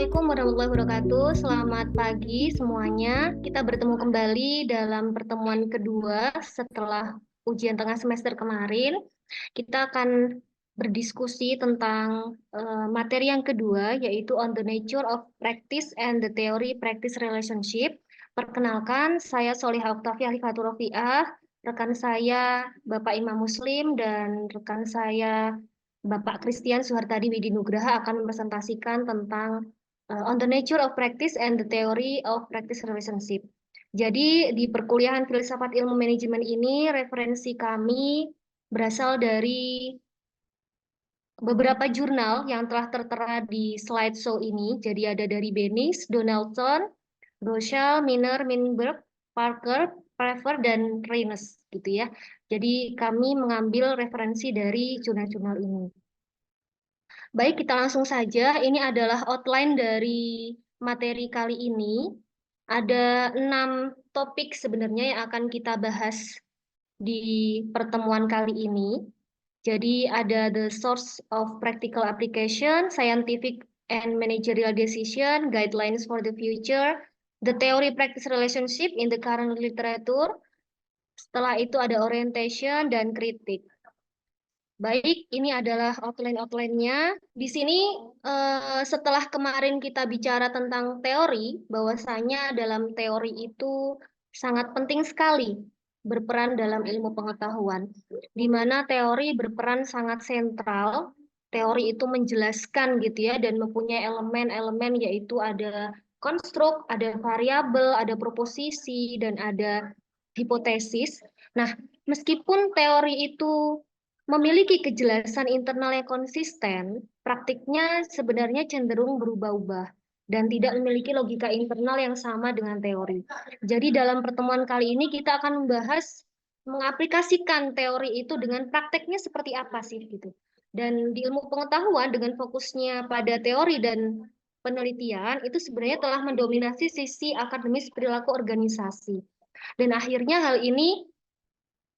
Assalamualaikum warahmatullahi wabarakatuh. Selamat pagi semuanya. Kita bertemu kembali dalam pertemuan kedua setelah ujian tengah semester kemarin. Kita akan berdiskusi tentang materi yang kedua, yaitu on the nature of practice and the theory practice relationship. Perkenalkan, saya Solihah Oktavia Alifatur Rofiah, rekan saya Bapak Imam Muslim, dan rekan saya Bapak Christian Suhartadi Widinugraha akan mempresentasikan tentang on the nature of practice and the theory of practice relationship. Jadi di perkuliahan filsafat ilmu manajemen ini referensi kami berasal dari beberapa jurnal yang telah tertera di slideshow ini. Jadi ada dari Bennis, Donaldson, Rochelle, Miner, Minberg, Parker, Prever, dan Reines gitu ya. Jadi kami mengambil referensi dari jurnal-jurnal ini. Baik, kita langsung saja. Ini adalah outline dari materi kali ini. Ada 6 topik sebenarnya yang akan kita bahas di pertemuan kali ini. Jadi ada the source of practical application, scientific and managerial decision, guidelines for the future, the theory practice relationship in the current literature. Setelah itu ada orientation dan kritik. Baik, ini adalah outline-outline-nya. Di sini setelah kemarin kita bicara tentang teori, bahwasanya dalam teori itu sangat penting sekali berperan dalam ilmu pengetahuan, di mana teori berperan sangat sentral. Teori itu menjelaskan gitu ya, dan mempunyai elemen-elemen yaitu ada konstruk, ada variabel, ada proposisi, dan ada hipotesis. Nah, meskipun teori itu memiliki kejelasan internal yang konsisten, praktiknya sebenarnya cenderung berubah-ubah dan tidak memiliki logika internal yang sama dengan teori. Jadi dalam pertemuan kali ini kita akan membahas mengaplikasikan teori itu dengan prakteknya seperti apa sih gitu. Dan di ilmu pengetahuan dengan fokusnya pada teori dan penelitian itu sebenarnya telah mendominasi sisi akademis perilaku organisasi. Dan akhirnya hal ini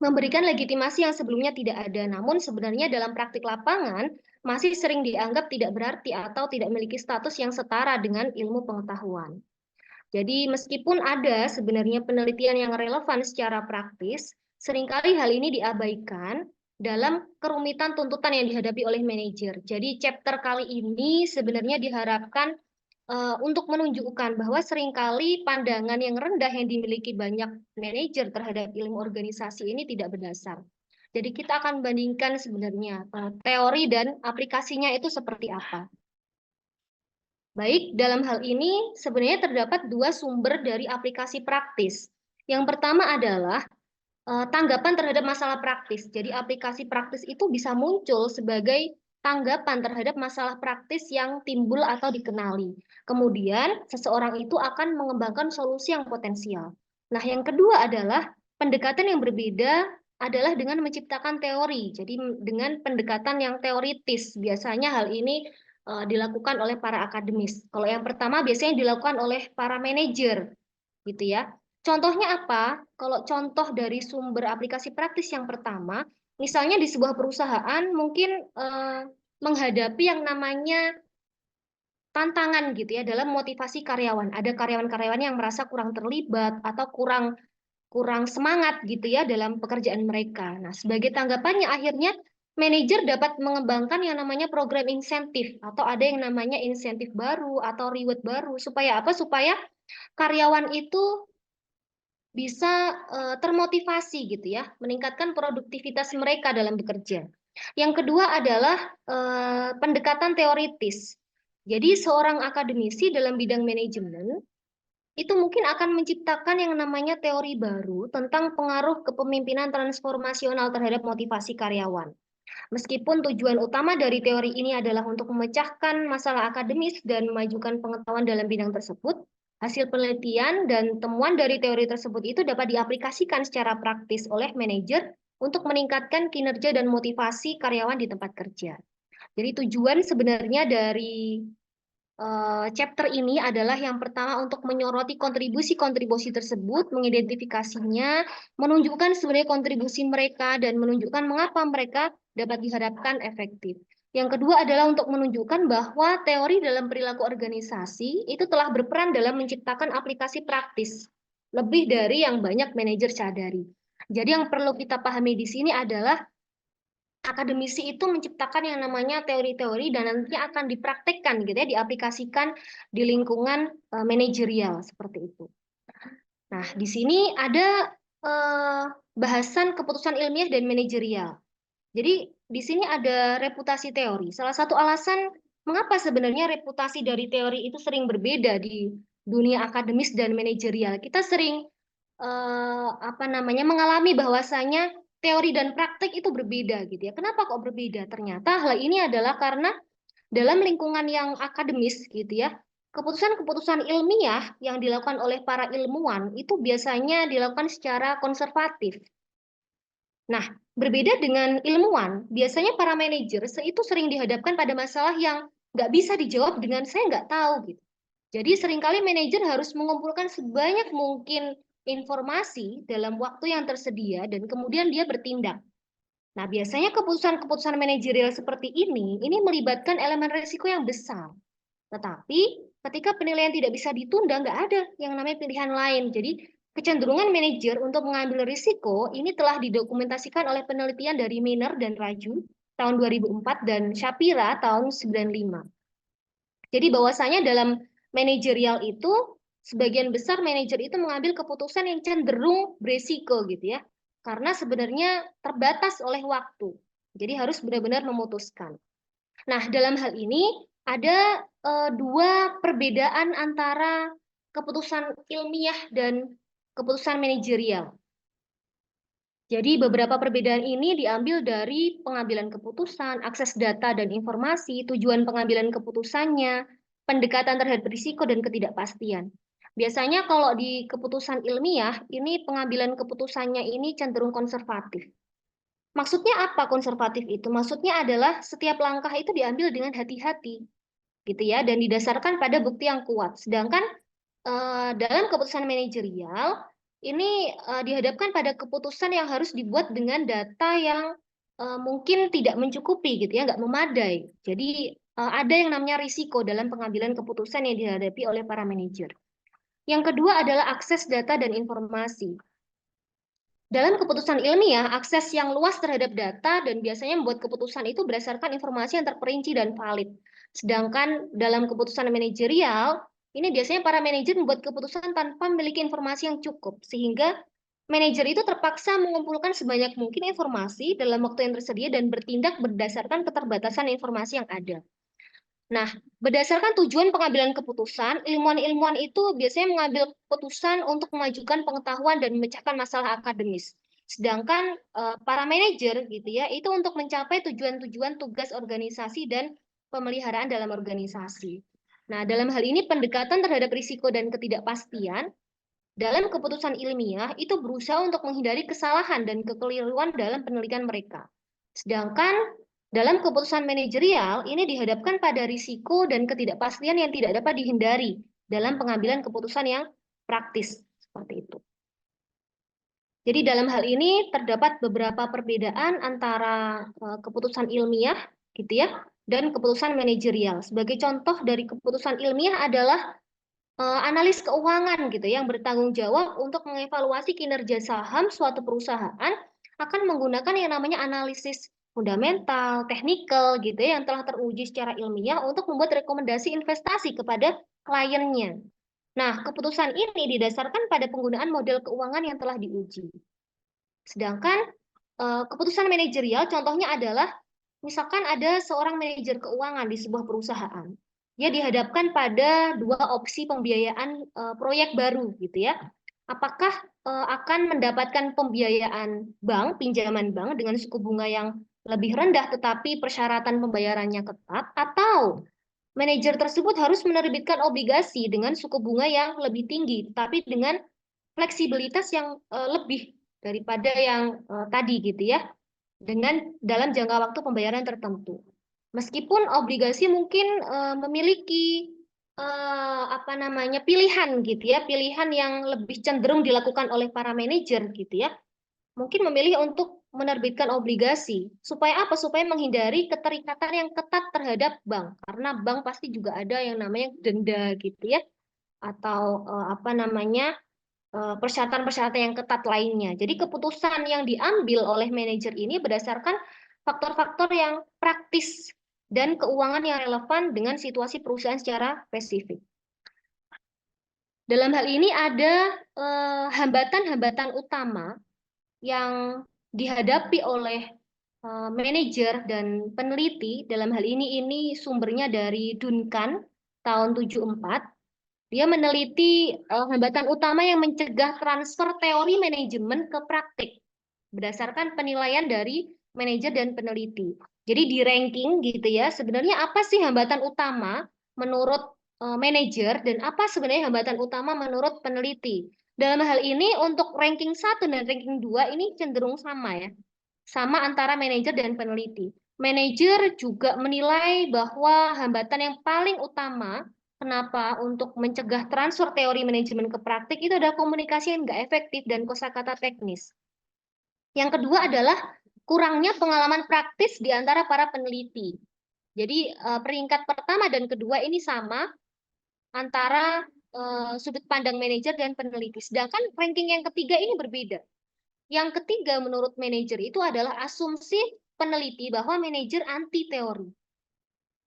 memberikan legitimasi yang sebelumnya tidak ada. Namun sebenarnya dalam praktik lapangan masih sering dianggap tidak berarti atau tidak memiliki status yang setara dengan ilmu pengetahuan. Jadi meskipun ada sebenarnya penelitian yang relevan secara praktis, seringkali hal ini diabaikan dalam kerumitan tuntutan yang dihadapi oleh manajer. Jadi chapter kali ini sebenarnya diharapkan untuk menunjukkan bahwa seringkali pandangan yang rendah yang dimiliki banyak manajer terhadap ilmu organisasi ini tidak berdasar. Jadi kita akan bandingkan sebenarnya teori dan aplikasinya itu seperti apa. Baik, dalam hal ini sebenarnya terdapat 2 sumber dari aplikasi praktis. Yang pertama adalah tanggapan terhadap masalah praktis. Jadi aplikasi praktis itu bisa muncul sebagai tanggapan terhadap masalah praktis yang timbul atau dikenali. Kemudian seseorang itu akan mengembangkan solusi yang potensial. Nah, yang kedua adalah pendekatan yang berbeda adalah dengan menciptakan teori. Jadi dengan pendekatan yang teoritis. Biasanya hal ini dilakukan oleh para akademis. Kalau yang pertama biasanya dilakukan oleh para manajer, gitu ya. Contohnya apa? Kalau contoh dari sumber aplikasi praktis yang pertama, misalnya di sebuah perusahaan mungkin menghadapi yang namanya tantangan gitu ya dalam motivasi karyawan. Ada karyawan-karyawan yang merasa kurang terlibat atau kurang kurang semangat gitu ya dalam pekerjaan mereka. Nah, sebagai tanggapannya akhirnya manajer dapat mengembangkan yang namanya program insentif atau ada yang namanya insentif baru atau reward baru supaya apa? Supaya karyawan itu bisa termotivasi gitu ya, meningkatkan produktivitas mereka dalam bekerja. Yang kedua adalah pendekatan teoritis. Jadi seorang akademisi dalam bidang manajemen itu mungkin akan menciptakan yang namanya teori baru tentang pengaruh kepemimpinan transformasional terhadap motivasi karyawan. Meskipun tujuan utama dari teori ini adalah untuk memecahkan masalah akademis dan memajukan pengetahuan dalam bidang tersebut, hasil penelitian dan temuan dari teori tersebut itu dapat diaplikasikan secara praktis oleh manajer untuk meningkatkan kinerja dan motivasi karyawan di tempat kerja. Jadi tujuan sebenarnya dari chapter ini adalah yang pertama untuk menyoroti kontribusi-kontribusi tersebut, mengidentifikasinya, menunjukkan sebenarnya kontribusi mereka, dan menunjukkan mengapa mereka dapat diharapkan efektif. Yang kedua adalah untuk menunjukkan bahwa teori dalam perilaku organisasi itu telah berperan dalam menciptakan aplikasi praktis, lebih dari yang banyak manajer sadari. Jadi yang perlu kita pahami di sini adalah akademisi itu menciptakan yang namanya teori-teori dan nantinya akan dipraktekkan gitu ya, diaplikasikan di lingkungan manajerial seperti itu. Nah, di sini ada bahasan keputusan ilmiah dan manajerial. Jadi di sini ada reputasi teori. Salah satu alasan mengapa sebenarnya reputasi dari teori itu sering berbeda di dunia akademis dan manajerial. Kita sering mengalami bahwasanya teori dan praktik itu berbeda gitu ya. Kenapa kok berbeda? Ternyata hal ini adalah karena dalam lingkungan yang akademis gitu ya, keputusan-keputusan ilmiah yang dilakukan oleh para ilmuwan itu biasanya dilakukan secara konservatif. Nah, berbeda dengan ilmuwan, biasanya para manajer itu sering dihadapkan pada masalah yang nggak bisa dijawab dengan saya nggak tahu gitu. Jadi seringkali manajer harus mengumpulkan sebanyak mungkin informasi dalam waktu yang tersedia dan kemudian dia bertindak. Nah, biasanya keputusan-keputusan manajerial seperti ini melibatkan elemen risiko yang besar. Tetapi ketika penilaian tidak bisa ditunda, nggak ada yang namanya pilihan lain. Jadi kecenderungan manajer untuk mengambil risiko ini telah didokumentasikan oleh penelitian dari Miner dan Raju tahun 2004 dan Shapira tahun 95. Jadi bahwasanya dalam manajerial itu sebagian besar manajer itu mengambil keputusan yang cenderung beresiko gitu ya. Karena sebenarnya terbatas oleh waktu. Jadi harus benar-benar memutuskan. Nah, dalam hal ini ada dua perbedaan antara keputusan ilmiah dan keputusan manajerial. Jadi beberapa perbedaan ini diambil dari pengambilan keputusan, akses data dan informasi, tujuan pengambilan keputusannya, pendekatan terhadap risiko dan ketidakpastian. Biasanya kalau di keputusan ilmiah, ini pengambilan keputusannya ini cenderung konservatif. Maksudnya apa konservatif itu? Maksudnya adalah setiap langkah itu diambil dengan hati-hati, gitu ya, dan didasarkan pada bukti yang kuat. Sedangkan dalam keputusan manajerial ini dihadapkan pada keputusan yang harus dibuat dengan data yang mungkin tidak mencukupi, gitu ya, nggak memadai. Jadi ada yang namanya risiko dalam pengambilan keputusan yang dihadapi oleh para manajer. Yang kedua adalah akses data dan informasi. Dalam keputusan ilmiah, akses yang luas terhadap data dan biasanya membuat keputusan itu berdasarkan informasi yang terperinci dan valid. Sedangkan dalam keputusan manajerial, ini biasanya para manajer membuat keputusan tanpa memiliki informasi yang cukup, sehingga manajer itu terpaksa mengumpulkan sebanyak mungkin informasi dalam waktu yang tersedia dan bertindak berdasarkan keterbatasan informasi yang ada. Nah, berdasarkan tujuan pengambilan keputusan, ilmuwan-ilmuwan itu biasanya mengambil keputusan untuk memajukan pengetahuan dan memecahkan masalah akademis. Sedangkan para manajer gitu ya, itu untuk mencapai tujuan-tujuan tugas organisasi dan pemeliharaan dalam organisasi. Nah, dalam hal ini pendekatan terhadap risiko dan ketidakpastian dalam keputusan ilmiah itu berusaha untuk menghindari kesalahan dan kekeliruan dalam penelitian mereka. Sedangkan dalam keputusan manajerial, ini dihadapkan pada risiko dan ketidakpastian yang tidak dapat dihindari dalam pengambilan keputusan yang praktis. Seperti itu. Jadi dalam hal ini terdapat beberapa perbedaan antara keputusan ilmiah gitu ya, dan keputusan manajerial. Sebagai contoh dari keputusan ilmiah adalah analis keuangan gitu yang bertanggung jawab untuk mengevaluasi kinerja saham suatu perusahaan akan menggunakan yang namanya analisis fundamental, teknikal gitu ya, yang telah teruji secara ilmiah untuk membuat rekomendasi investasi kepada kliennya. Nah, keputusan ini didasarkan pada penggunaan model keuangan yang telah diuji. Sedangkan keputusan manajerial contohnya adalah misalkan ada seorang manajer keuangan di sebuah perusahaan. Dia dihadapkan pada dua opsi pembiayaan proyek baru gitu ya. Apakah akan mendapatkan pembiayaan bank, pinjaman bank dengan suku bunga yang lebih rendah tetapi persyaratan pembayarannya ketat, atau manajer tersebut harus menerbitkan obligasi dengan suku bunga yang lebih tinggi tapi dengan fleksibilitas yang lebih daripada yang tadi gitu ya, dengan dalam jangka waktu pembayaran tertentu. Meskipun obligasi mungkin memiliki pilihan gitu ya, pilihan yang lebih cenderung dilakukan oleh para manajer gitu ya. Mungkin memilih untuk menerbitkan obligasi. Supaya apa? Supaya menghindari keterikatan yang ketat terhadap bank. Karena bank pasti juga ada yang namanya denda gitu ya. Atau apa namanya persyaratan-persyaratan yang ketat lainnya. Jadi keputusan yang diambil oleh manajer ini berdasarkan faktor-faktor yang praktis dan keuangan yang relevan dengan situasi perusahaan secara spesifik. Dalam hal ini ada hambatan-hambatan utama yang dihadapi oleh manajer dan peneliti. Dalam hal ini sumbernya dari Duncan tahun 74. Dia meneliti hambatan utama yang mencegah transfer teori manajemen ke praktik berdasarkan penilaian dari manajer dan peneliti. Jadi di ranking gitu ya, sebenarnya apa sih hambatan utama menurut manajer dan apa sebenarnya hambatan utama menurut peneliti. Dalam hal ini untuk ranking 1 dan ranking 2 ini cenderung sama ya. Sama antara manajer dan peneliti. Manajer juga menilai bahwa hambatan yang paling utama kenapa untuk mencegah transfer teori manajemen ke praktik itu adalah komunikasi yang nggak efektif dan kosakata teknis. Yang kedua adalah kurangnya pengalaman praktis di antara para peneliti. Jadi peringkat pertama dan kedua ini sama antara sudut pandang manajer dan peneliti. Sedangkan ranking yang ketiga ini berbeda. Yang ketiga menurut manajer itu adalah asumsi peneliti bahwa manajer anti teori.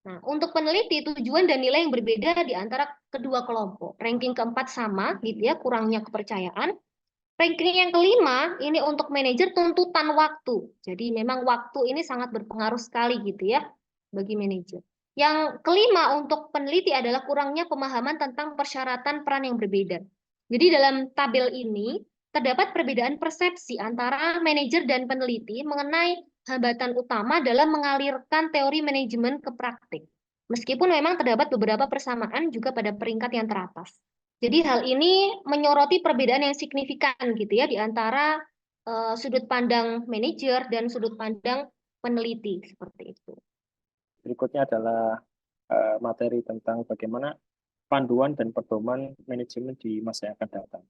Nah, untuk peneliti tujuan dan nilai yang berbeda di antara kedua kelompok. Ranking keempat sama, gitu ya, kurangnya kepercayaan. Ranking yang kelima ini untuk manajer tuntutan waktu. Jadi memang waktu ini sangat berpengaruh sekali gitu ya bagi manajer. Yang kelima untuk peneliti adalah kurangnya pemahaman tentang persyaratan peran yang berbeda. Jadi dalam tabel ini terdapat perbedaan persepsi antara manajer dan peneliti mengenai hambatan utama dalam mengalirkan teori manajemen ke praktik. Meskipun memang terdapat beberapa persamaan juga pada peringkat yang teratas. Jadi hal ini menyoroti perbedaan yang signifikan gitu ya di antara sudut pandang manajer dan sudut pandang peneliti seperti itu. Berikutnya adalah materi tentang bagaimana panduan dan pedoman manajemen di masa yang akan datang.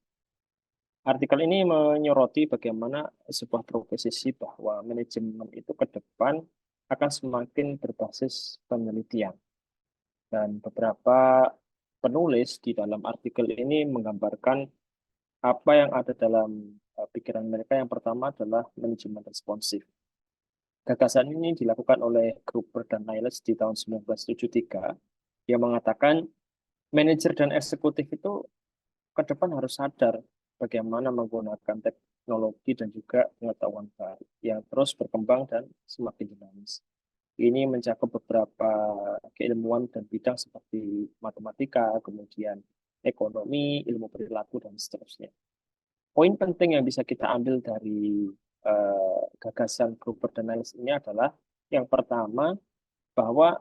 Artikel ini menyoroti bagaimana sebuah proposisi bahwa manajemen itu ke depan akan semakin berbasis penelitian. Dan beberapa penulis di dalam artikel ini menggambarkan apa yang ada dalam pikiran mereka. Yang pertama adalah manajemen responsif. Gagasan ini dilakukan oleh Gruber dan Niles di tahun 1973 yang mengatakan manajer dan eksekutif itu ke depan harus sadar bagaimana menggunakan teknologi dan juga pengetahuan baru yang terus berkembang dan semakin dinamis. Ini mencakup beberapa keilmuan dan bidang seperti matematika, kemudian ekonomi, ilmu perilaku, dan seterusnya. Poin penting yang bisa kita ambil dari gagasan Gruber dan Niles ini adalah yang pertama, bahwa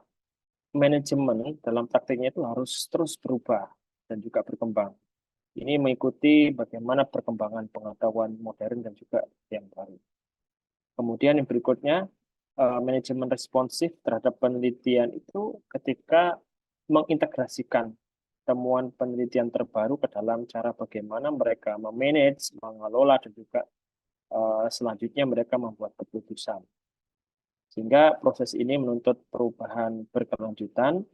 manajemen dalam praktiknya itu harus terus berubah dan juga berkembang. Ini mengikuti bagaimana perkembangan pengetahuan modern dan juga yang baru. Kemudian yang berikutnya, manajemen responsif terhadap penelitian itu ketika mengintegrasikan temuan penelitian terbaru ke dalam cara bagaimana mereka memanage, mengelola, dan juga selanjutnya mereka membuat keputusan. Sehingga proses ini menuntut perubahan berkelanjutan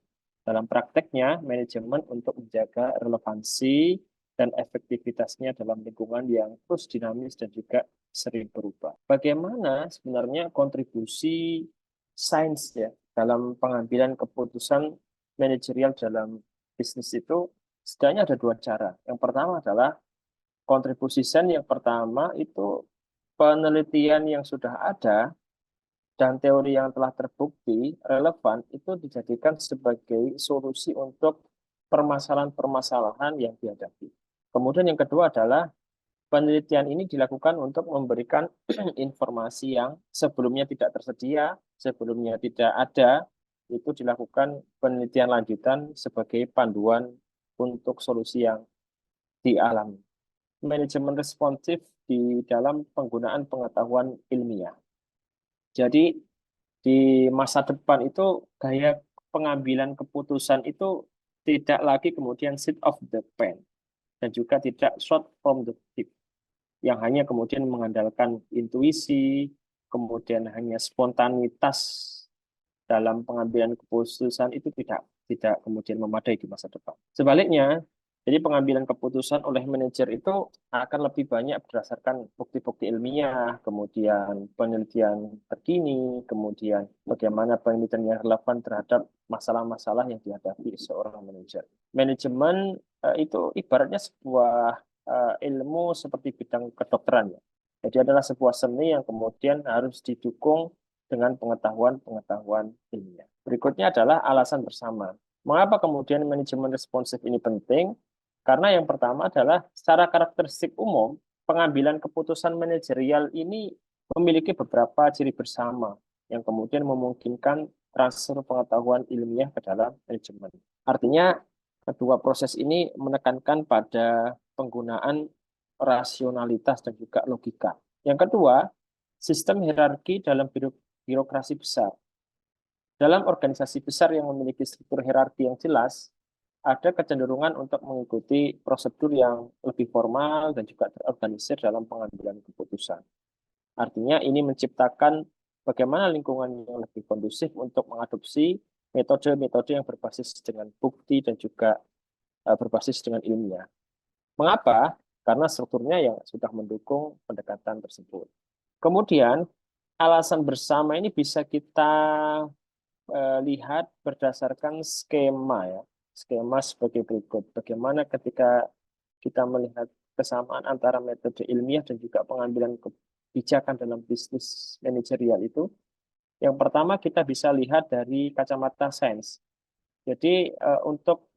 dalam prakteknya manajemen untuk menjaga relevansi dan efektivitasnya dalam lingkungan yang terus dinamis dan juga sering berubah. Bagaimana sebenarnya kontribusi sains ya dalam pengambilan keputusan manajerial dalam bisnis itu? Setidaknya ada dua cara. Yang pertama adalah kontribusi sains yang pertama itu penelitian yang sudah ada dan teori yang telah terbukti relevan itu dijadikan sebagai solusi untuk permasalahan-permasalahan yang dihadapi. Kemudian yang kedua adalah penelitian ini dilakukan untuk memberikan informasi yang sebelumnya tidak tersedia, sebelumnya tidak ada, itu dilakukan penelitian lanjutan sebagai panduan untuk solusi yang dialami. Manajemen responsif di dalam penggunaan pengetahuan ilmiah. Jadi di masa depan itu gaya pengambilan keputusan itu tidak lagi kemudian seat of the pen dan juga tidak short from the hip yang hanya kemudian mengandalkan intuisi, kemudian hanya spontanitas dalam pengambilan keputusan itu tidak kemudian memadai di masa depan. Sebaliknya, jadi pengambilan keputusan oleh manajer itu akan lebih banyak berdasarkan bukti-bukti ilmiah, kemudian penelitian terkini, kemudian bagaimana penelitian yang relevan terhadap masalah-masalah yang dihadapi seorang manajer. Manajemen itu ibaratnya sebuah ilmu seperti bidang kedokteran ya. Jadi adalah sebuah seni yang kemudian harus didukung dengan pengetahuan-pengetahuan ilmiah. Berikutnya adalah alasan bersama. Mengapa kemudian manajemen responsif ini penting? Karena yang pertama adalah secara karakteristik umum, pengambilan keputusan manajerial ini memiliki beberapa ciri bersama yang kemudian memungkinkan transfer pengetahuan ilmiah ke dalam manajemen. Artinya, kedua proses ini menekankan pada penggunaan rasionalitas dan juga logika. Yang kedua, sistem hierarki dalam birokrasi besar. Dalam organisasi besar yang memiliki struktur hierarki yang jelas, ada kecenderungan untuk mengikuti prosedur yang lebih formal dan juga terorganisir dalam pengambilan keputusan. Artinya ini menciptakan bagaimana lingkungan yang lebih kondusif untuk mengadopsi metode-metode yang berbasis dengan bukti dan juga berbasis dengan ilmiah. Mengapa? Karena strukturnya yang sudah mendukung pendekatan tersebut. Kemudian, alasan bersama ini bisa kita lihat berdasarkan skema ya. Skema sebagai berikut. Bagaimana ketika kita melihat kesamaan antara metode ilmiah dan juga pengambilan kebijakan dalam bisnis manajerial itu. Yang pertama kita bisa lihat dari kacamata sains. Jadi untuk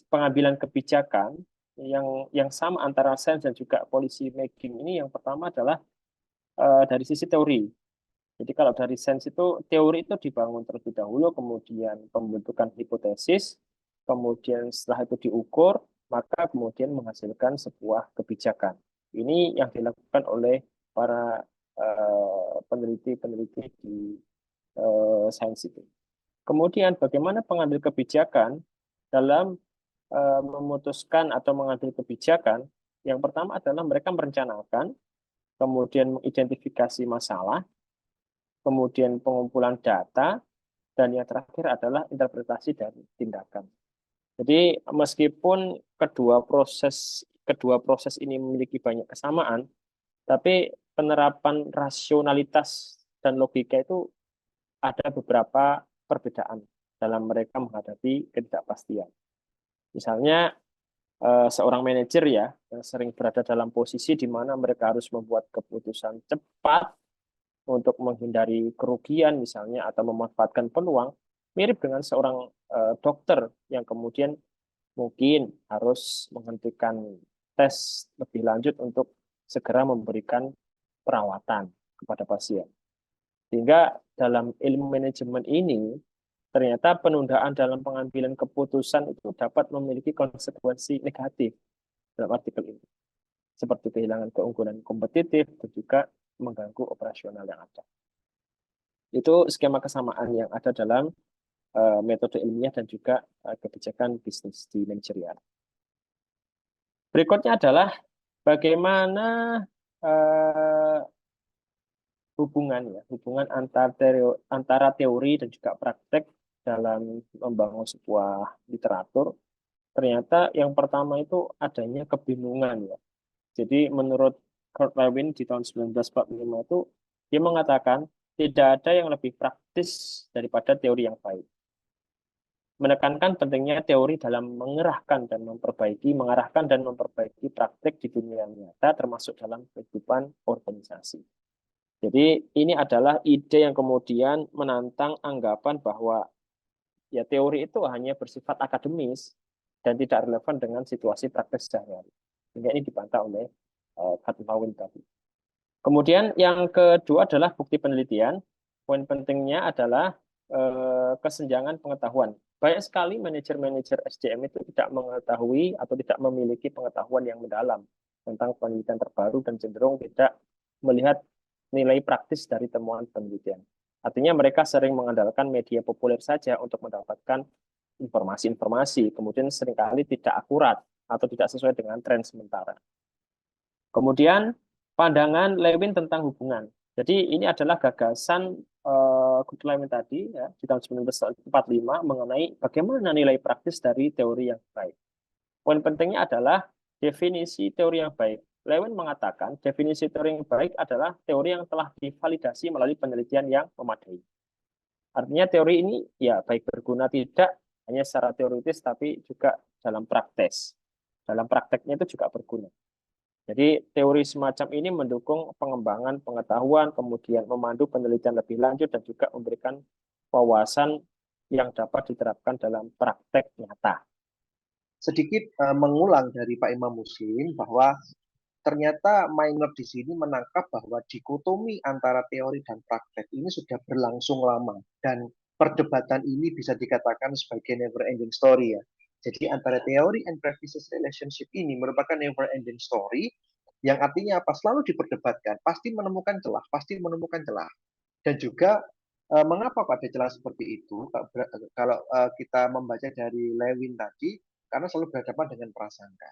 pengambilan kebijakan yang sama antara sains dan juga policy making ini yang pertama adalah dari sisi teori. Jadi kalau dari sains itu, teori itu dibangun terlebih dahulu, kemudian pembentukan hipotesis, kemudian setelah itu diukur, maka kemudian menghasilkan sebuah kebijakan. Ini yang dilakukan oleh para peneliti-peneliti di sains itu. Kemudian bagaimana pengambil kebijakan dalam memutuskan atau mengambil kebijakan, yang pertama adalah mereka merencanakan, kemudian mengidentifikasi masalah, kemudian pengumpulan data, dan yang terakhir adalah interpretasi dari tindakan. Jadi meskipun kedua proses ini memiliki banyak kesamaan, tapi penerapan rasionalitas dan logika itu ada beberapa perbedaan dalam mereka menghadapi ketidakpastian. Misalnya seorang manajer ya yang sering berada dalam posisi di mana mereka harus membuat keputusan cepat untuk menghindari kerugian misalnya atau memanfaatkan peluang, mirip dengan seorang dokter yang kemudian mungkin harus menghentikan tes lebih lanjut untuk segera memberikan perawatan kepada pasien. Sehingga dalam ilmu manajemen ini, ternyata penundaan dalam pengambilan keputusan itu dapat memiliki konsekuensi negatif dalam artikel ini. Seperti kehilangan keunggulan kompetitif dan juga mengganggu operasional yang ada. Itu skema kesamaan yang ada dalam metode ilmiah dan juga kebijakan bisnis di manajerial. Berikutnya adalah bagaimana hubungan antara teori dan juga praktek dalam membangun sebuah literatur. Ternyata yang pertama itu adanya kebingungan ya. Jadi menurut Kurt Lewin di tahun 1945 itu dia mengatakan tidak ada yang lebih praktis daripada teori yang baik. Menekankan pentingnya teori dalam mengarahkan dan memperbaiki praktik di dunia nyata termasuk dalam kehidupan organisasi. Jadi ini adalah ide yang kemudian menantang anggapan bahwa ya teori itu hanya bersifat akademis dan tidak relevan dengan situasi praktek sehari-hari. Sehingga ini dibantah oleh Kurt Lewin tadi. Kemudian yang kedua adalah bukti penelitian. Poin pentingnya adalah kesenjangan pengetahuan. Banyak sekali manajer-manajer SDM itu tidak mengetahui atau tidak memiliki pengetahuan yang mendalam tentang penelitian terbaru dan cenderung tidak melihat nilai praktis dari temuan penelitian. Artinya mereka sering mengandalkan media populer saja untuk mendapatkan informasi-informasi, kemudian seringkali tidak akurat atau tidak sesuai dengan tren sementara. Kemudian pandangan Lewin tentang hubungan. Jadi ini adalah gagasan Goodleman tadi ya, di tahun 1945 mengenai bagaimana nilai praktis dari teori yang baik. Poin pentingnya adalah definisi teori yang baik. Lewin mengatakan definisi teori yang baik adalah teori yang telah divalidasi melalui penelitian yang memadai. Artinya teori ini ya baik berguna tidak hanya secara teoritis tapi juga dalam praktek. Dalam prakteknya itu juga berguna. Jadi teori semacam ini mendukung pengembangan pengetahuan, kemudian memandu penelitian lebih lanjut dan juga memberikan wawasan yang dapat diterapkan dalam praktek nyata. Sedikit mengulang dari Pak Imam Muslim bahwa ternyata Minor di sini menangkap bahwa dikotomi antara teori dan praktek ini sudah berlangsung lama dan perdebatan ini bisa dikatakan sebagai never ending story ya. Jadi antara teori and practices relationship ini merupakan never ending story yang artinya apa? Selalu diperdebatkan, pasti menemukan celah, pasti menemukan celah. Dan juga mengapa pada celah seperti itu? Kalau kita membaca dari Lewin tadi, karena selalu berhadapan dengan prasangka.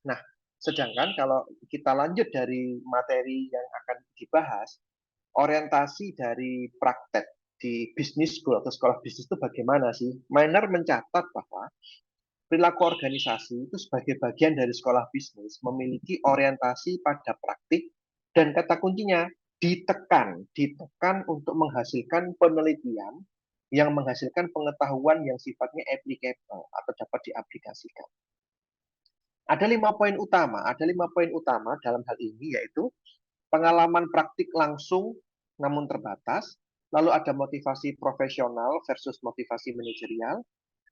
Nah, sedangkan kalau kita lanjut dari materi yang akan dibahas, orientasi dari praktek di bisnis school atau sekolah bisnis itu bagaimana sih? Miner mencatat bahwa perilaku organisasi itu sebagai bagian dari sekolah bisnis memiliki orientasi pada praktik dan kata kuncinya ditekan untuk menghasilkan penelitian yang menghasilkan pengetahuan yang sifatnya applicable atau dapat diaplikasikan. Ada 5 poin utama dalam hal ini yaitu pengalaman praktik langsung namun terbatas, lalu ada motivasi profesional versus motivasi manajerial,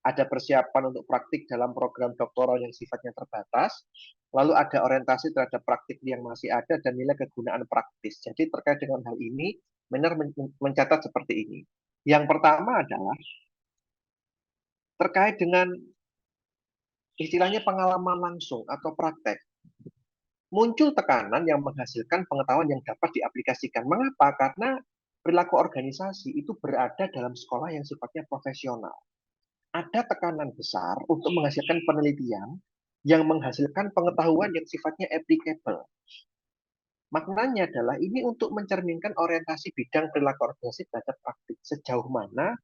ada persiapan untuk praktik dalam program doktoral yang sifatnya terbatas, lalu ada orientasi terhadap praktik yang masih ada dan nilai kegunaan praktis. Jadi terkait dengan hal ini, Miner mencatat seperti ini. Yang pertama adalah terkait dengan istilahnya pengalaman langsung atau praktek. Muncul tekanan yang menghasilkan pengetahuan yang dapat diaplikasikan. Mengapa? Karena perilaku organisasi itu berada dalam sekolah yang sifatnya profesional. Ada tekanan besar untuk menghasilkan penelitian yang menghasilkan pengetahuan yang sifatnya applicable. Maknanya adalah ini untuk mencerminkan orientasi bidang perilaku organisasi terhadap praktik. Sejauh mana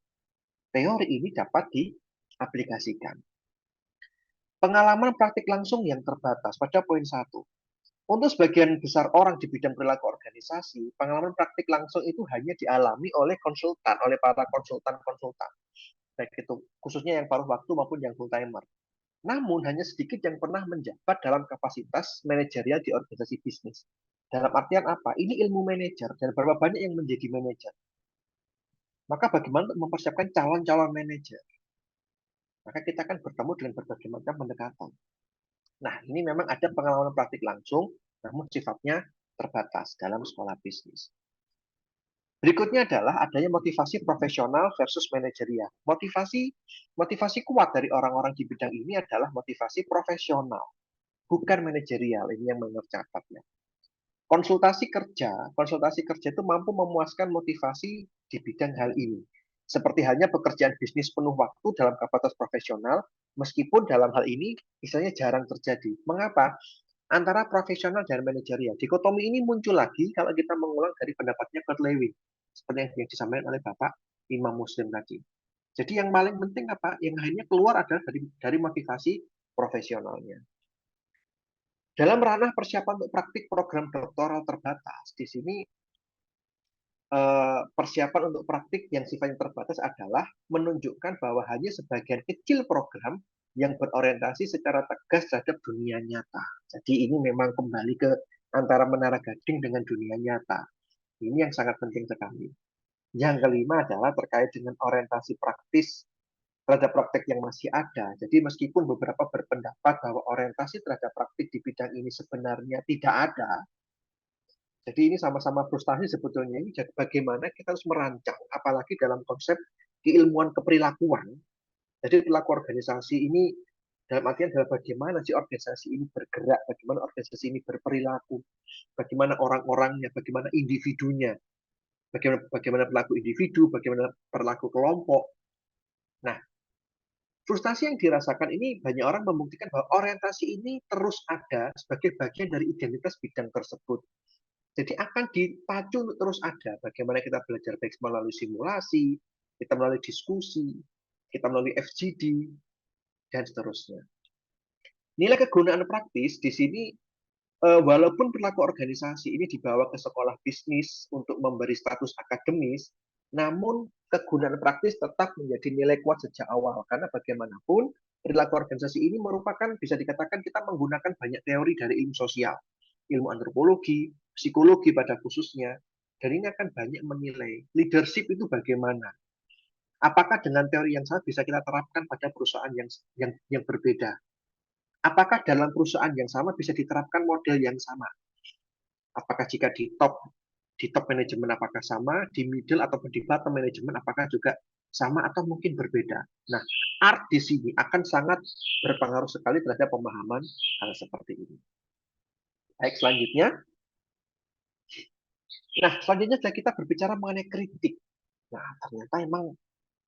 teori ini dapat diaplikasikan. Pengalaman praktik langsung yang terbatas pada poin 1. Untuk sebagian besar orang di bidang perilaku organisasi, pengalaman praktik langsung itu hanya dialami oleh konsultan, oleh para konsultan-konsultan. Baik itu khususnya yang paruh waktu maupun yang full timer. Namun hanya sedikit yang pernah menjabat dalam kapasitas manajerial di organisasi bisnis. Dalam artian apa? Ini ilmu manajer dan berapa banyak yang menjadi manajer. Maka bagaimana untuk mempersiapkan calon-calon manajer? Maka kita akan bertemu dengan berbagai macam pendekatan. Nah, ini memang ada pengalaman praktik langsung, namun sifatnya terbatas dalam sekolah bisnis. Berikutnya adalah adanya motivasi profesional versus manajerial. Motivasi kuat dari orang-orang di bidang ini adalah motivasi profesional, bukan manajerial. Ini yang menurut catat ya. Konsultasi kerja itu mampu memuaskan motivasi di bidang hal ini. Seperti halnya pekerjaan bisnis penuh waktu dalam kapasitas profesional, meskipun dalam hal ini misalnya jarang terjadi. Mengapa? Antara profesional dan manajerial. Dikotomi ini muncul lagi kalau kita mengulang dari pendapatnya Kurt Lewin, seperti yang disampaikan oleh Bapak Imam Muslim tadi. Jadi yang paling penting apa? Yang akhirnya keluar adalah dari motivasi profesionalnya. Dalam ranah persiapan untuk praktik program doktoral terbatas, di sini persiapan untuk praktik yang sifatnya terbatas adalah menunjukkan bahwa hanya sebagian kecil program yang berorientasi secara tegas terhadap dunia nyata. Jadi ini memang kembali ke antara menara gading dengan dunia nyata. Ini yang sangat penting sekali. Yang kelima adalah terkait dengan orientasi praktis terhadap praktik yang masih ada. Jadi meskipun beberapa berpendapat bahwa orientasi terhadap praktik di bidang ini sebenarnya tidak ada, jadi ini sama-sama frustasi sebetulnya. Ini bagaimana kita harus merancang, apalagi dalam konsep keilmuan keperilakuan. Jadi perilaku organisasi ini dalam artian adalah bagaimana sih organisasi ini bergerak, bagaimana organisasi ini berperilaku, bagaimana orang-orangnya, bagaimana individunya, bagaimana perilaku individu, bagaimana perilaku kelompok. Nah, frustasi yang dirasakan ini banyak orang membuktikan bahwa orientasi ini terus ada sebagai bagian dari identitas bidang tersebut. Jadi akan dipacu untuk terus ada. Bagaimana kita belajar baik melalui simulasi, kita melalui diskusi, kita melalui FGD, dan seterusnya. Nilai kegunaan praktis di sini, walaupun perilaku organisasi ini dibawa ke sekolah bisnis untuk memberi status akademis, namun kegunaan praktis tetap menjadi nilai kuat sejak awal. Karena bagaimanapun, perilaku organisasi ini merupakan, bisa dikatakan kita menggunakan banyak teori dari ilmu sosial, ilmu antropologi, psikologi pada khususnya, dan ini akan banyak menilai leadership itu bagaimana. Apakah dengan teori yang sama bisa kita terapkan pada perusahaan yang berbeda? Apakah dalam perusahaan yang sama bisa diterapkan model yang sama? Apakah jika di top manajemen apakah sama, di middle ataupun di bottom manajemen apakah juga sama atau mungkin berbeda? Nah, art di sini akan sangat berpengaruh sekali terhadap pemahaman hal seperti ini. Baik, selanjutnya. Nah, selanjutnya kita berbicara mengenai kritik. Nah, ternyata emang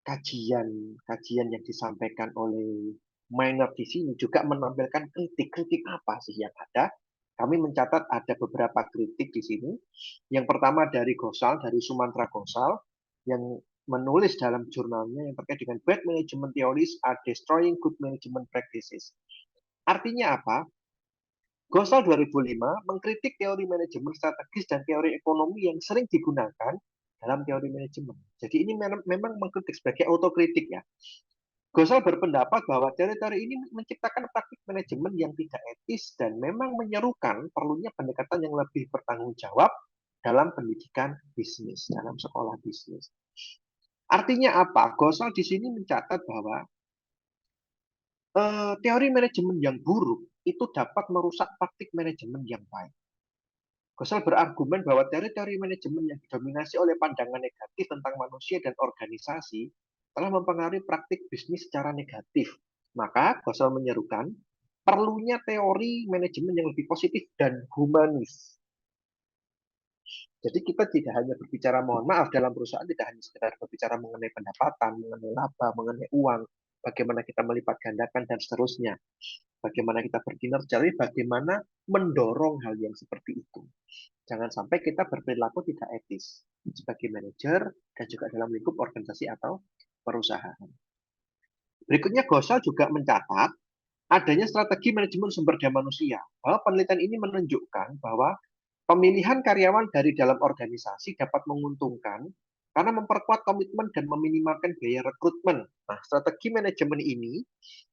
kajian yang disampaikan oleh Minor di sini juga menampilkan kritik. Kritik apa sih yang ada? Kami mencatat ada beberapa kritik di sini. Yang pertama dari Ghosal, dari Sumantra Ghosal, yang menulis dalam jurnalnya yang terkait dengan bad management theories are destroying good management practices. Artinya apa? Ghosal 2005 mengkritik teori manajemen strategis dan teori ekonomi yang sering digunakan dalam teori manajemen. Jadi ini memang mengkritik sebagai autokritik ya. Ghosal berpendapat bahwa teori-teori ini menciptakan praktik manajemen yang tidak etis dan memang menyerukan perlunya pendekatan yang lebih bertanggung jawab dalam pendidikan bisnis, dalam sekolah bisnis. Artinya apa? Ghosal di sini mencatat bahwa teori manajemen yang buruk itu dapat merusak praktik manajemen yang baik. Ghosal berargumen bahwa teori-teori manajemen yang didominasi oleh pandangan negatif tentang manusia dan organisasi telah mempengaruhi praktik bisnis secara negatif. Maka Ghosal menyerukan perlunya teori manajemen yang lebih positif dan humanis. Jadi kita tidak hanya berbicara, mohon maaf, dalam perusahaan tidak hanya sekedar berbicara mengenai pendapatan, mengenai laba, mengenai uang, bagaimana kita melipat gandakan dan seterusnya. Bagaimana kita berkinerja, tapi bagaimana mendorong hal yang seperti itu. Jangan sampai kita berperilaku tidak etis sebagai manajer dan juga dalam lingkup organisasi atau perusahaan. Berikutnya, Ghosal juga mencatat adanya strategi manajemen sumber daya manusia. Bahwa penelitian ini menunjukkan bahwa pemilihan karyawan dari dalam organisasi dapat menguntungkan karena memperkuat komitmen dan meminimalkan biaya rekrutmen. Nah, strategi manajemen ini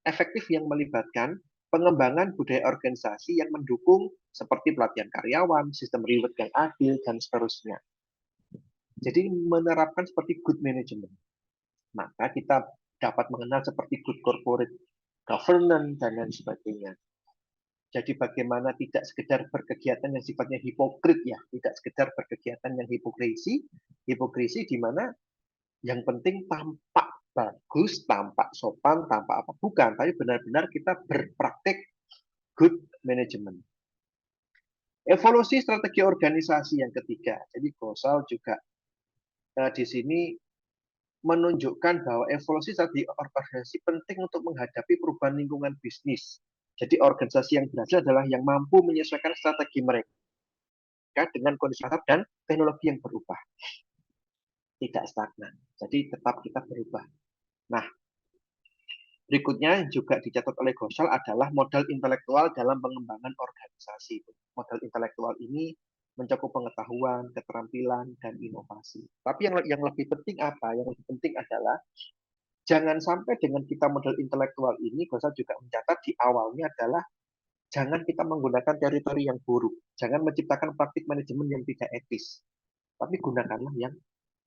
efektif yang melibatkan pengembangan budaya organisasi yang mendukung seperti pelatihan karyawan, sistem reward yang adil, dan seterusnya. Jadi menerapkan seperti good management. Maka kita dapat mengenal seperti good corporate governance dan lain sebagainya. Jadi bagaimana tidak sekedar berkegiatan yang sifatnya hipokrit ya, tidak sekedar berkegiatan yang hipokrisi di mana yang penting tampak bagus, tampak sopan, tampak apa bukan, tapi benar-benar kita berpraktek good management. Evolusi strategi organisasi yang ketiga. Jadi Ghosal juga di sini menunjukkan bahwa evolusi strategi organisasi penting untuk menghadapi perubahan lingkungan bisnis. Jadi organisasi yang berhasil adalah yang mampu menyesuaikan strategi mereka dengan kondisi pasar dan teknologi yang berubah. Tidak stagnan. Jadi tetap kita berubah. Nah, berikutnya juga dicatat oleh Ghosal adalah modal intelektual dalam pengembangan organisasi. Modal intelektual ini mencakup pengetahuan, keterampilan, dan inovasi. Tapi yang lebih penting apa? Yang lebih penting adalah jangan sampai dengan kita modal intelektual ini, Ghosal juga mencatat di awalnya adalah jangan kita menggunakan teori-teori yang buruk. Jangan menciptakan praktik manajemen yang tidak etis. Tapi gunakanlah yang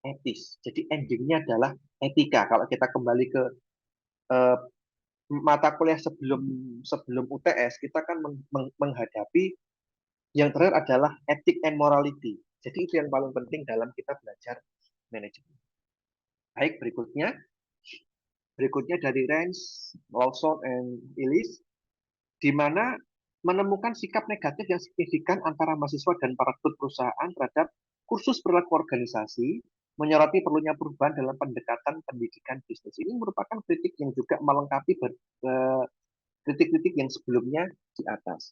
etis. Jadi endingnya adalah etika. Kalau kita kembali ke mata kuliah sebelum UTS, kita kan menghadapi yang terakhir adalah ethic and morality. Jadi itu yang paling penting dalam kita belajar manajemen. Baik, berikutnya dari Rance, Lawson, and Ellis, di mana menemukan sikap negatif yang signifikan antara mahasiswa dan direktur perusahaan terhadap kursus perilaku organisasi, menyoroti perlunya perubahan dalam pendekatan pendidikan bisnis. Ini merupakan kritik yang juga melengkapi kritik-kritik yang sebelumnya di atas.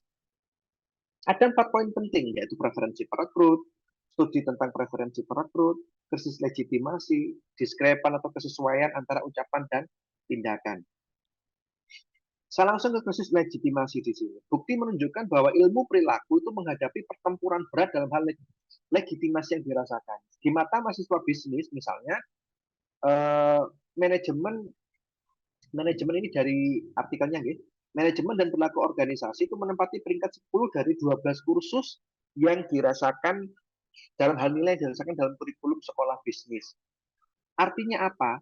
Ada 4 poin penting, yaitu preferensi perekrut, studi tentang preferensi perekrut, krisis legitimasi, diskrepan atau kesesuaian antara ucapan dan tindakan. Saya langsung ke krisis legitimasi di sini. Bukti menunjukkan bahwa ilmu perilaku itu menghadapi pertempuran berat dalam hal legitimasi yang dirasakan. Di mata mahasiswa bisnis, misalnya, eh, manajemen manajemen ini dari artikelnya, gitu. Manajemen dan perilaku organisasi itu menempati peringkat 10 dari 12 kursus yang dirasakan dalam hal nilai yang dirasakan dalam kurikulum sekolah bisnis. Artinya apa?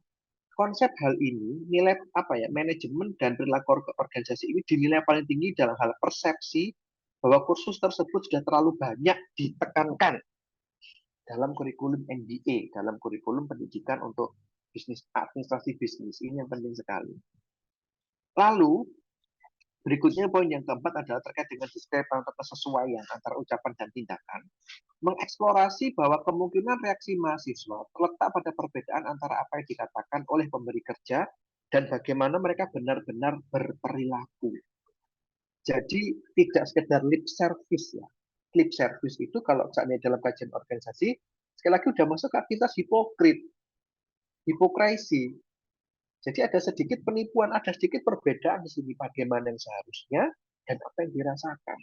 Konsep hal ini, nilai apa ya, manajemen dan perilaku organisasi ini dinilai paling tinggi dalam hal persepsi bahwa kursus tersebut sudah terlalu banyak ditekankan dalam kurikulum MBA, dalam kurikulum pendidikan untuk bisnis, administrasi bisnis. Ini yang penting sekali. Lalu, berikutnya poin yang keempat adalah terkait dengan diskrepan atau kesesuaian antara ucapan dan tindakan. Mengeksplorasi bahwa kemungkinan reaksi mahasiswa terletak pada perbedaan antara apa yang dikatakan oleh pemberi kerja dan bagaimana mereka benar-benar berperilaku. Jadi tidak sekedar lip service ya. Lip service itu kalau misalnya dalam kajian organisasi, sekali lagi udah masuk ke aktivitas hipokrasi. Jadi ada sedikit penipuan, ada sedikit perbedaan di sini bagaimana yang seharusnya dan apa yang dirasakan.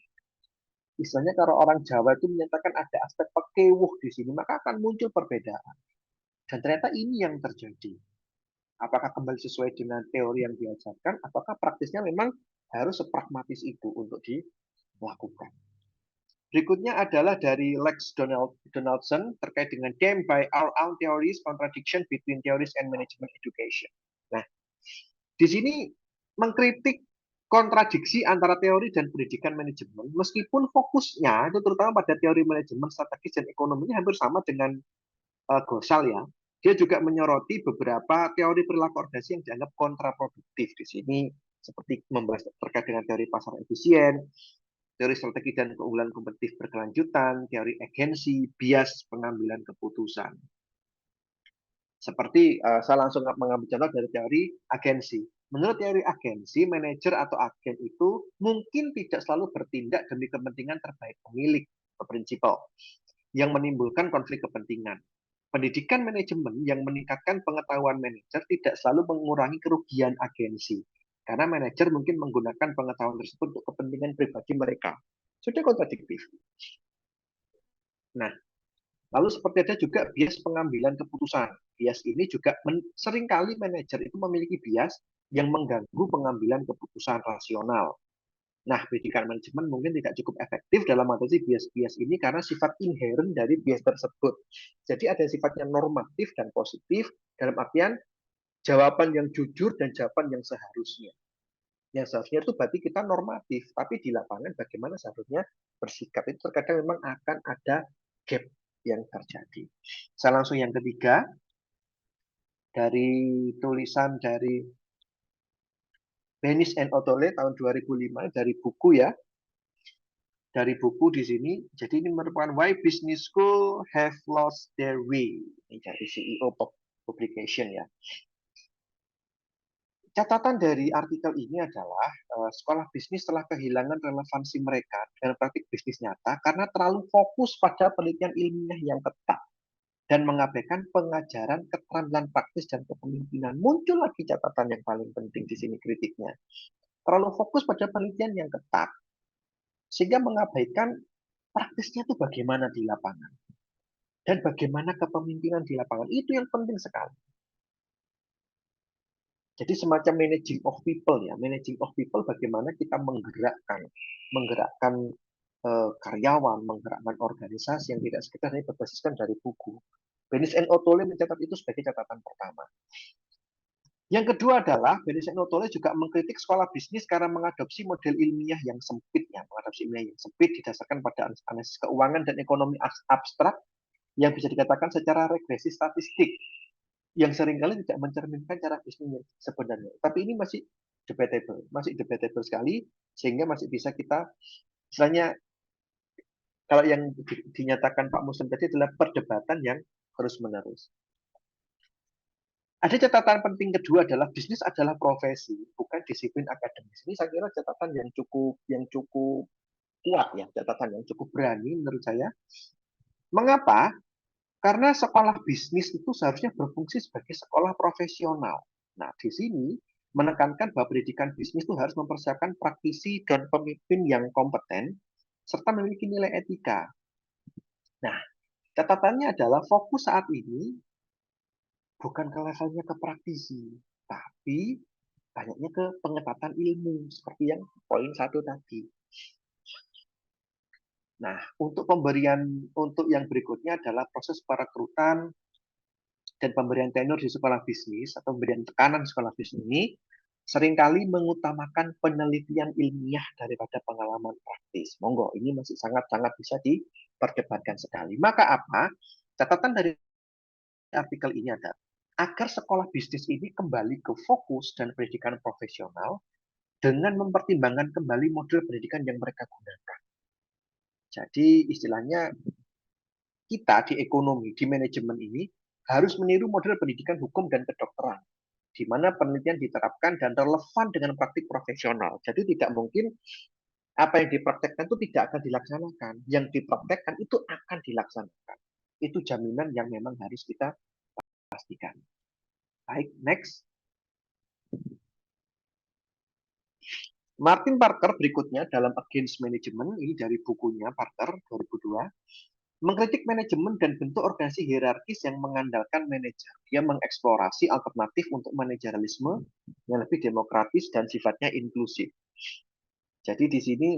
Misalnya kalau orang Jawa itu menyatakan ada aspek pekewuh di sini, maka akan muncul perbedaan. Dan ternyata ini yang terjadi. Apakah kembali sesuai dengan teori yang diajarkan, apakah praktisnya memang harus sepragmatis itu untuk dilakukan. Berikutnya adalah dari Lex Donaldson terkait dengan damn by our own theories, contradiction between theories and management education. Nah, di sini mengkritik kontradiksi antara teori dan pendidikan manajemen, meskipun fokusnya itu terutama pada teori manajemen, strategis, dan ekonomi hampir sama dengan Gosal ya. Dia juga menyoroti beberapa teori perilaku organisasi yang dianggap kontraproduktif di sini, seperti membahas terkait dengan teori pasar efisien, teori strategi dan keunggulan kompetitif berkelanjutan, teori agensi, bias pengambilan keputusan. Seperti saya langsung mengambil contoh dari teori agensi. Menurut teori agensi, manajer atau agen itu mungkin tidak selalu bertindak demi kepentingan terbaik pemilik atau prinsipal yang menimbulkan konflik kepentingan. Pendidikan manajemen yang meningkatkan pengetahuan manajer tidak selalu mengurangi kerugian agensi. Karena manajer mungkin menggunakan pengetahuan tersebut untuk kepentingan pribadi mereka. Sudah kontradiktif. Nah, lalu seperti ada juga bias pengambilan keputusan. Bias ini juga seringkali manajer itu memiliki bias yang mengganggu pengambilan keputusan rasional. Nah, pendidikan manajemen mungkin tidak cukup efektif dalam mengatasi bias-bias ini karena sifat inherent dari bias tersebut. Jadi ada sifatnya normatif dan positif dalam artian jawaban yang jujur dan jawaban yang seharusnya. Yang seharusnya itu berarti kita normatif, tapi di lapangan bagaimana seharusnya bersikap itu terkadang memang akan ada gap yang terjadi. Saya langsung yang ketiga, dari tulisan dari Benis and Otole tahun 2005 dari buku ya. Dari buku di sini, jadi ini merupakan Why Business School Have Lost Their Way. Ini dari CEO Publication ya. Catatan dari artikel ini adalah sekolah bisnis telah kehilangan relevansi mereka dengan praktik bisnis nyata karena terlalu fokus pada penelitian ilmiah yang ketat dan mengabaikan pengajaran keterampilan praktis dan kepemimpinan. Muncul lagi catatan yang paling penting di sini kritiknya. Terlalu fokus pada penelitian yang ketat sehingga mengabaikan praktisnya itu bagaimana di lapangan. Dan bagaimana kepemimpinan di lapangan. Itu yang penting sekali. Jadi semacam managing of people ya. Managing of people bagaimana kita menggerakkan karyawan, menggerakkan organisasi yang tidak sekedar berbasiskan dari buku. Benis and Otole mencatat itu sebagai catatan pertama. Yang kedua adalah Benis and Otole juga mengkritik sekolah bisnis karena mengadopsi model ilmiah yang sempit ya, mengadopsi ilmiah yang sempit didasarkan pada analisis keuangan dan ekonomi abstrak yang bisa dikatakan secara regresi statistik yang seringkali tidak mencerminkan cara bisnis sebenarnya. Tapi ini masih debatable sekali sehingga masih bisa kita misalnya kalau yang dinyatakan Pak Muslim tadi adalah perdebatan yang terus-menerus. Ada catatan penting kedua adalah bisnis adalah profesi, bukan disiplin akademis. Ini saya kira catatan yang cukup kuat ya, catatan yang cukup berani menurut saya. Mengapa? Karena sekolah bisnis itu seharusnya berfungsi sebagai sekolah profesional. Nah, di sini menekankan bahwa pendidikan bisnis itu harus mempersiapkan praktisi dan pemimpin yang kompeten, serta memiliki nilai etika. Nah, catatannya adalah fokus saat ini bukan ke levelnya ke praktisi, tapi banyaknya ke pengetatan ilmu, seperti yang poin 1 tadi. Nah, untuk yang berikutnya adalah proses perekrutan dan pemberian tenur di sekolah bisnis atau pemberian tekanan di sekolah bisnis ini seringkali mengutamakan penelitian ilmiah daripada pengalaman praktis. Monggo, ini masih sangat-sangat bisa diperdebatkan sekali. Maka apa? Catatan dari artikel ini adalah agar sekolah bisnis ini kembali ke fokus dan pendidikan profesional dengan mempertimbangkan kembali model pendidikan yang mereka gunakan. Jadi istilahnya kita di ekonomi, di manajemen ini harus meniru model pendidikan hukum dan kedokteran, di mana penelitian diterapkan dan relevan dengan praktik profesional. Jadi tidak mungkin apa yang dipraktekkan itu tidak akan dilaksanakan. Yang dipraktekkan itu akan dilaksanakan. Itu jaminan yang memang harus kita pastikan. Baik, next. Martin Parker berikutnya dalam Against Management, ini dari bukunya Parker 2002, mengkritik manajemen dan bentuk organisasi hierarkis yang mengandalkan manajer. Dia mengeksplorasi alternatif untuk manajerialisme yang lebih demokratis dan sifatnya inklusif. Jadi di sini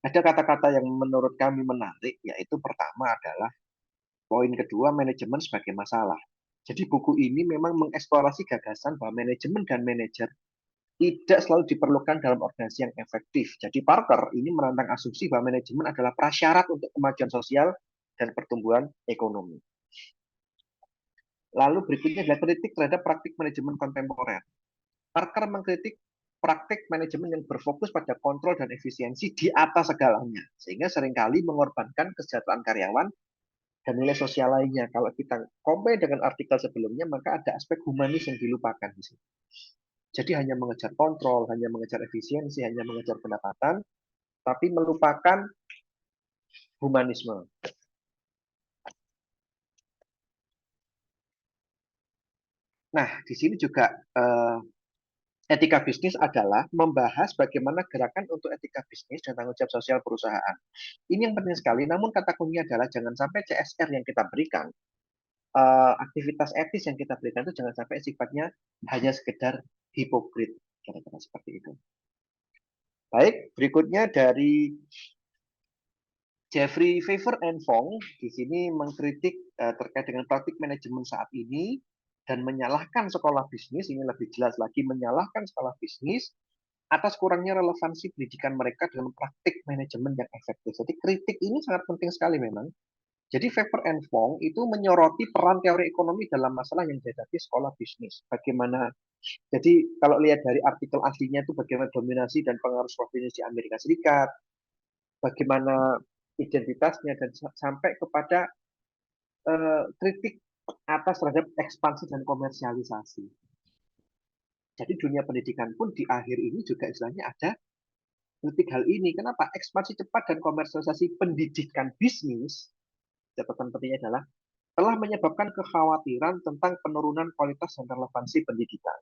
ada kata-kata yang menurut kami menarik, yaitu pertama adalah poin kedua, manajemen sebagai masalah. Jadi buku ini memang mengeksplorasi gagasan bahwa manajemen dan manajer tidak selalu diperlukan dalam organisasi yang efektif. Jadi Parker ini menantang asumsi bahwa manajemen adalah prasyarat untuk kemajuan sosial dan pertumbuhan ekonomi. Lalu berikutnya adalah kritik terhadap praktik manajemen kontemporer. Parker mengkritik praktik manajemen yang berfokus pada kontrol dan efisiensi di atas segalanya, sehingga seringkali mengorbankan kesejahteraan karyawan dan nilai sosial lainnya. Kalau kita compare dengan artikel sebelumnya, maka ada aspek humanis yang dilupakan di sini. Jadi hanya mengejar kontrol, hanya mengejar efisiensi, hanya mengejar pendapatan, tapi melupakan humanisme. Nah, di sini juga etika bisnis adalah membahas bagaimana gerakan untuk etika bisnis dan tanggung jawab sosial perusahaan. Ini yang penting sekali, namun kata kuncinya adalah jangan sampai CSR yang kita berikan, aktivitas etis yang kita berikan itu jangan sampai sifatnya hanya sekedar hipokrit, kira-kira seperti itu. Baik, berikutnya dari Jeffrey Favor and Fong di sini mengkritik terkait dengan praktik manajemen saat ini dan menyalahkan sekolah bisnis, ini lebih jelas lagi menyalahkan sekolah bisnis atas kurangnya relevansi pendidikan mereka dalam praktik manajemen yang efektif. Jadi kritik ini sangat penting sekali memang. Jadi Favor and Fong itu menyoroti peran teori ekonomi dalam masalah yang dihadapi sekolah bisnis. Bagaimana, jadi kalau lihat dari artikel aslinya itu bagaimana dominasi dan pengaruh provinsi Amerika Serikat, bagaimana identitasnya dan sampai kepada kritik atas terhadap ekspansi dan komersialisasi. Jadi dunia pendidikan pun di akhir ini juga istilahnya ada kritik hal ini. Kenapa? Ekspansi cepat dan komersialisasi pendidikan bisnis, catatan pentingnya adalah telah menyebabkan kekhawatiran tentang penurunan kualitas dan relevansi pendidikan.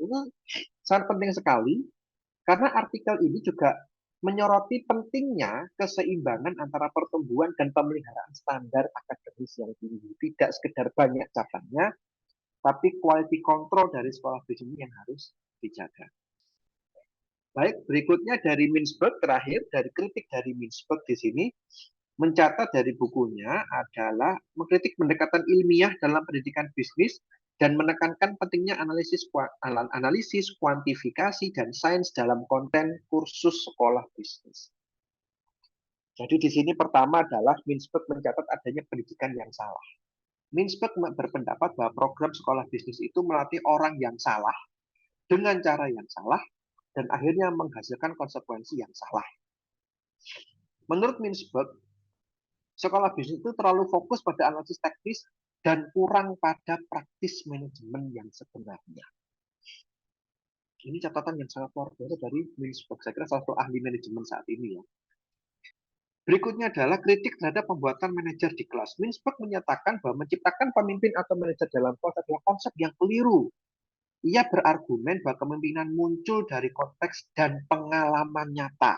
Ini sangat penting sekali karena artikel ini juga menyoroti pentingnya keseimbangan antara pertumbuhan dan pemeliharaan standar akademis yang tinggi. Tidak sekedar banyak cabangnya, tapi quality control dari sekolah bisnis ini yang harus dijaga. Baik, berikutnya dari Mintzberg terakhir, dari kritik dari Mintzberg di sini, mencatat dari bukunya adalah mengkritik pendekatan ilmiah dalam pendidikan bisnis dan menekankan pentingnya analisis, kuantifikasi, dan sains dalam konten kursus sekolah bisnis. Jadi di sini pertama adalah Mintzberg mencatat adanya pendidikan yang salah. Mintzberg berpendapat bahwa program sekolah bisnis itu melatih orang yang salah dengan cara yang salah dan akhirnya menghasilkan konsekuensi yang salah. Menurut Mintzberg, sekolah bisnis itu terlalu fokus pada analisis teknis dan kurang pada praktis manajemen yang sebenarnya. Ini catatan yang sangat luar biasa dari Mintzberg. Saya kira salah satu ahli manajemen saat ini ya. Berikutnya adalah kritik terhadap pembuatan manajer di kelas. Mintzberg menyatakan bahwa menciptakan pemimpin atau manajer dalam kelas adalah konsep yang keliru. Ia berargumen bahwa kepemimpinan muncul dari konteks dan pengalaman nyata,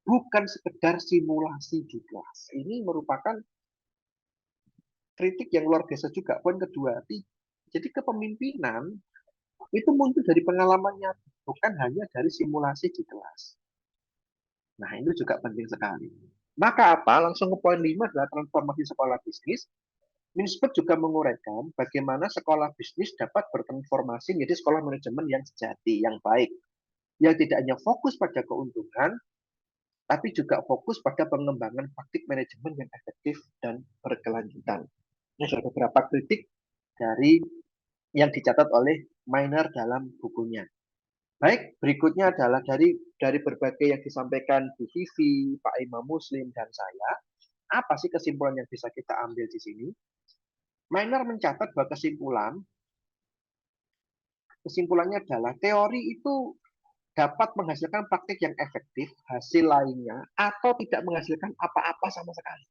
bukan sekedar simulasi di kelas. Ini merupakan kritik yang luar biasa juga. Poin kedua, jadi kepemimpinan itu muncul dari pengalaman nyata, bukan hanya dari simulasi di kelas. Nah, ini juga penting sekali. Maka apa? Langsung ke poin 5 adalah transformasi sekolah bisnis. Mintzberg juga menguraikan bagaimana sekolah bisnis dapat bertransformasi menjadi sekolah manajemen yang sejati, yang baik. Yang tidak hanya fokus pada keuntungan, tapi juga fokus pada pengembangan praktik manajemen yang efektif dan berkelanjutan. Ini ada beberapa kritik dari yang dicatat oleh Miner dalam bukunya. Baik, berikutnya adalah dari berbagai yang disampaikan Bu Vivi, Pak Imam Muslim, dan saya, apa sih kesimpulan yang bisa kita ambil di sini? Miner mencatat bahwa kesimpulannya adalah teori itu dapat menghasilkan praktik yang efektif, hasil lainnya, atau tidak menghasilkan apa-apa sama sekali.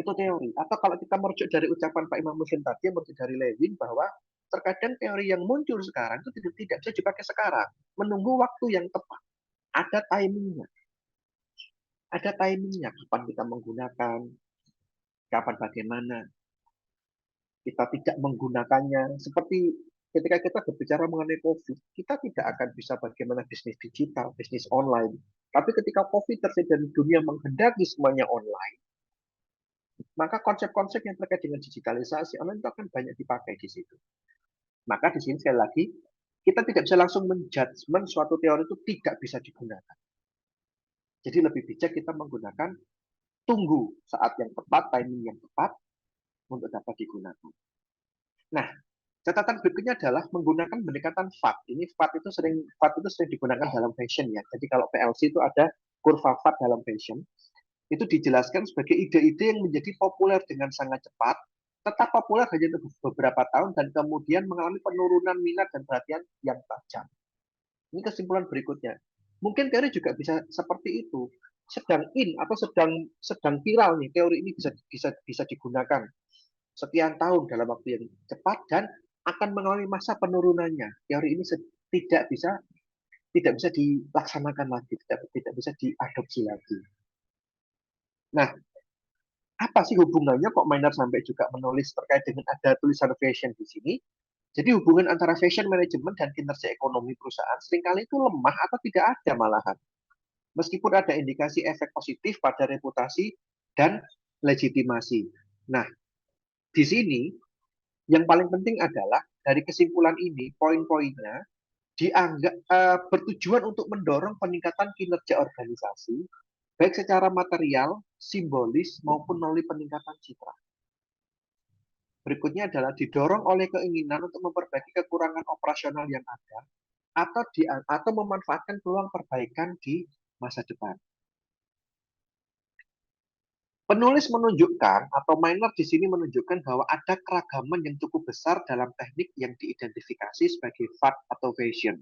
Itu teori. Atau kalau kita merujuk dari ucapan Pak Imam Muslim tadi, merujuk dari Lewin, bahwa terkadang teori yang muncul sekarang itu tidak bisa dipakai sekarang. Menunggu waktu yang tepat. Ada timingnya. Ada timingnya. Kapan kita menggunakan, kapan bagaimana. Kita tidak menggunakannya. Seperti ketika kita berbicara mengenai COVID, kita tidak akan bisa bagaimana bisnis digital, bisnis online. Tapi ketika COVID terjadi dan dunia menghendaki semuanya online, maka konsep-konsep yang terkait dengan digitalisasi online itu akan banyak dipakai di situ. Maka di sini sekali lagi, kita tidak bisa langsung menjudgment suatu teori itu tidak bisa digunakan. Jadi lebih bijak kita menggunakan tunggu saat yang tepat, timing yang tepat untuk dapat digunakan. Nah, catatan berikutnya adalah menggunakan pendekatan FAT. Ini FAT itu sering digunakan dalam fashion ya. Jadi kalau PLC itu ada kurva FAT dalam fashion. Itu dijelaskan sebagai ide-ide yang menjadi populer dengan sangat cepat, tetap populer hanya untuk beberapa tahun dan kemudian mengalami penurunan minat dan perhatian yang tajam. Ini kesimpulan berikutnya. Mungkin teori juga bisa seperti itu. Sedang in atau sedang viral nih teori ini bisa digunakan sekian tahun dalam waktu yang cepat dan akan mengalami masa penurunannya. Teori ini tidak bisa dilaksanakan lagi, tidak bisa diadopsi lagi. Nah, apa sih hubungannya kok Miner sampai juga menulis terkait dengan ada tulisan fashion di sini? Jadi hubungan antara fashion management dan kinerja ekonomi perusahaan seringkali itu lemah atau tidak ada malahan. Meskipun ada indikasi efek positif pada reputasi dan legitimasi. Nah, di sini yang paling penting adalah dari kesimpulan ini, poin-poinnya dianggap bertujuan untuk mendorong peningkatan kinerja organisasi, baik secara material, simbolis, maupun melalui peningkatan citra. Berikutnya adalah didorong oleh keinginan untuk memperbaiki kekurangan operasional yang ada atau memanfaatkan peluang perbaikan di masa depan. Penulis menunjukkan atau Miner di sini menunjukkan bahwa ada keragaman yang cukup besar dalam teknik yang diidentifikasi sebagai FAT atau fashion.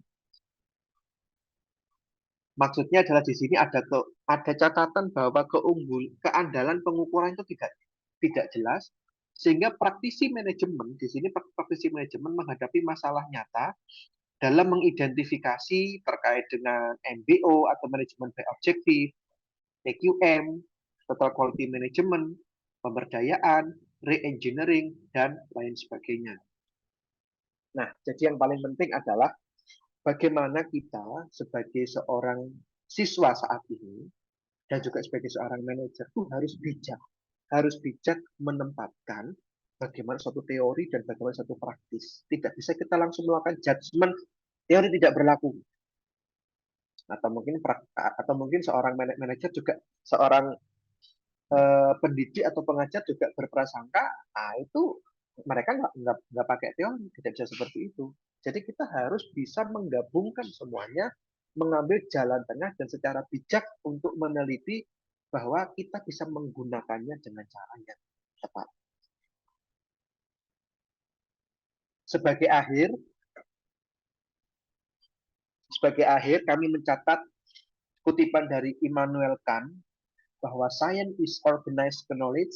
Maksudnya adalah di sini ada catatan bahwa keandalan pengukuran itu tidak jelas, sehingga praktisi manajemen di sini menghadapi masalah nyata dalam mengidentifikasi terkait dengan MBO atau manajemen by objective, TQM, total quality management, pemberdayaan, re-engineering, dan lain sebagainya. Nah, jadi yang paling penting adalah bagaimana kita sebagai seorang siswa saat ini dan juga sebagai seorang manajer itu harus bijak menempatkan bagaimana suatu teori dan bagaimana suatu praktis. Tidak bisa kita langsung melakukan judgement teori tidak berlaku. Atau mungkin seorang manajer juga seorang pendidik atau pengajar juga berprasangka, itu mereka nggak pakai teori, tidak bisa seperti itu. Jadi kita harus bisa menggabungkan semuanya, mengambil jalan tengah dan secara bijak untuk meneliti bahwa kita bisa menggunakannya dengan cara yang tepat. Sebagai akhir kami mencatat kutipan dari Immanuel Kant bahwa science is organized knowledge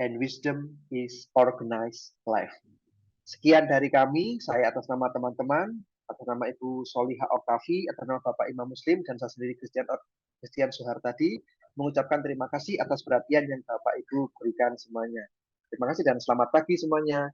and wisdom is organized life. Sekian dari kami, saya atas nama teman-teman, atas nama Ibu Solihah Oktavi, atas nama Bapak Imam Muslim, dan saya sendiri Christian Suhartadi, mengucapkan terima kasih atas perhatian yang Bapak Ibu berikan semuanya. Terima kasih dan selamat pagi semuanya.